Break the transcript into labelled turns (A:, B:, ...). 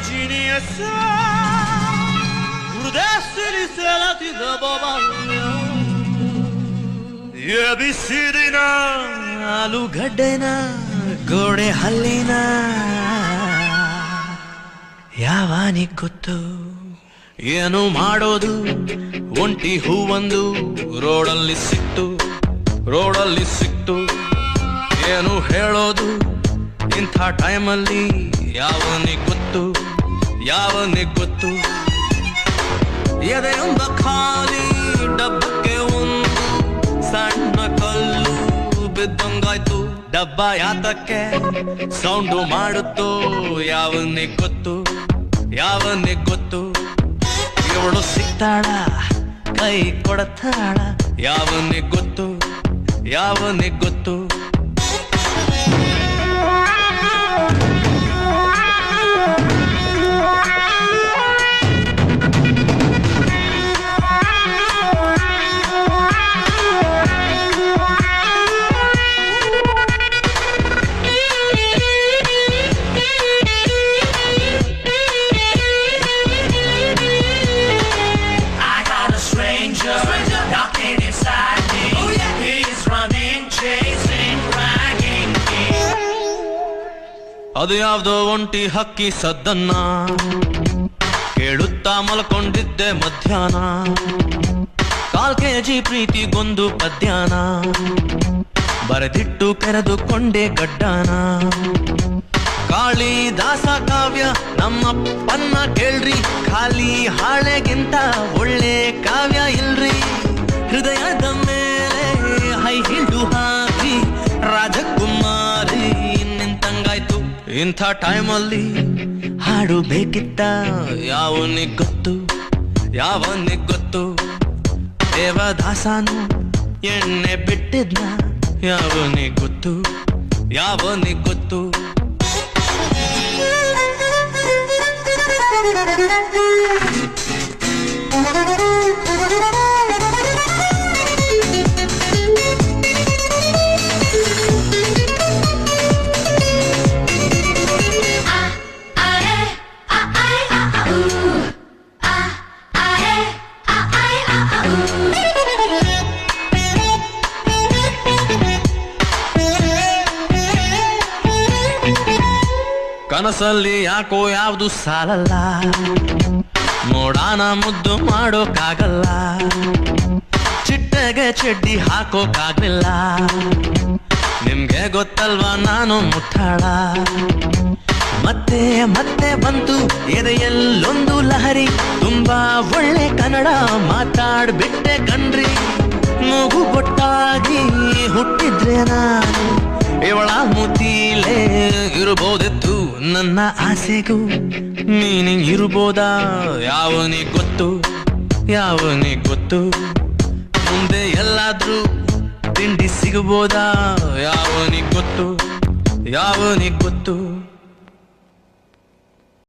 A: immagini e sa crudessili selati da bobagna ಎಬಿಸಿದಿನ ಆಲೂಗಡ್ಡೆನ ಗೋಡೆ ಹಲ್ಲಿನ ಯಾವಾನಿಗ್ ಗೊತ್ತು ಏನು ಮಾಡೋದು ಒಂಟಿ ಹೂವೊಂದು ರೋಡಲ್ಲಿ ಸಿಕ್ತು ಏನು ಹೇಳೋದು ಇಂಥ ಟೈಮಲ್ಲಿ ಯಾವನಿಗ್ ಗೊತ್ತು ಎದೆಯೊಂದ ಖಾಲಿ ಡಬ್ಬಕ್ಕೆ ಒಂದು ಸಣ್ಣ ಕಲ್ಲು ಬಿದ್ದಂಗಾಯ್ತು ಡಬ್ಬ ಯಾತಕ್ಕೆ ಸೌಂಡು ಮಾಡುತ್ತೋ ಯಾವನಿಗ್ ಗೊತ್ತು ಇವಳು ಸಿಗ್ತಾಳ ಕೈ ಕೊಡತಾಳ ಯಾವನಿಗ್ ಗೊತ್ತು ಅದು ಯಾವ್ದೋ ಒಂಟಿ ಹಕ್ಕಿ ಸದ್ದನ್ನ ಕೇಳುತ್ತಾ ಮಲ್ಕೊಂಡಿದ್ದೆ ಮಧ್ಯಾಹ್ನ 4 kg ಪ್ರೀತಿಗೊಂದು ಪದ್ಯಾನ ಬರೆದಿಟ್ಟು ಕೆರೆದುಕೊಂಡೆ ಗಡ್ಡಾನ ಕಾಳಿದಾಸ ಕಾವ್ಯ ನಮ್ಮಪ್ಪನ್ನ ಕೇಳ್ರಿ ಖಾಲಿ ಹಾಳೆಗಿಂತ ಒಳ್ಳೆ ಕಾವ್ಯ ಇಲ್ರಿ ಹೃದಯದ ಮೇಲೆ ಹೈ ಹಿಲ್ಡು ಹಾಕಿ ರಾಜಕುಮಾರಿ ನಿಂತಂಗಾಯ್ತು ಇಂಥ ಟೈಮಲ್ಲಿ ಹಾಡು ಬೇಕಿತ್ತ ಯಾವನಿಗ್ ಗೊತ್ತು ದೇವದಾಸನು ಎಣ್ಣೆ ಬಿಟ್ಟಿದ್ನ ಯಾವನಿಗ್ ಗೊತ್ತು ಕನಸಲ್ಲಿ ಯಾಕೋ ಯಾವ್ದು ಸಾಲಲ್ಲ ನೋಡಾನ ಮುದ್ದು ಮಾಡೋಕ್ಕಾಗಲ್ಲ ಚಿಟ್ಟೆಗೆ ಚಡ್ಡಿ ಹಾಕೋಕ್ಕಾಗ್ಲಿಲ್ಲ ನಿಮ್ಗೆ ಗೊತ್ತಲ್ವಾ ನಾನು ಮುಟ್ಟಾಳ ಮತ್ತೆ ಬಂತು ಎದೆಯಲ್ಲೊಂದು ಲಹರಿ ತುಂಬಾ ಒಳ್ಳೆ ಕನ್ನಡ ಮಾತಾಡ್ಬಿಟ್ಟೆ ಕಣ್ರಿ ಮೂಗು ಗೊಟ್ಟಾಗಿ ಹುಟ್ಟಿದ್ರೆ ನಾನು ಇವಳ ಮುತೀಲೇ ಇರಬಹುದಿತ್ತು ನನ್ನ ಆಸೆಗೂ ಮೀನಿಂಗ್ ಇರಬಹುದಾ ಯಾವನಿಗ್ ಗೊತ್ತು ಮುಂದೆ ಎಲ್ಲಾದ್ರೂ ತಿಂಡಿ ಸಿಗಬಹುದಾ ಯಾವನಿಗ್ ಗೊತ್ತು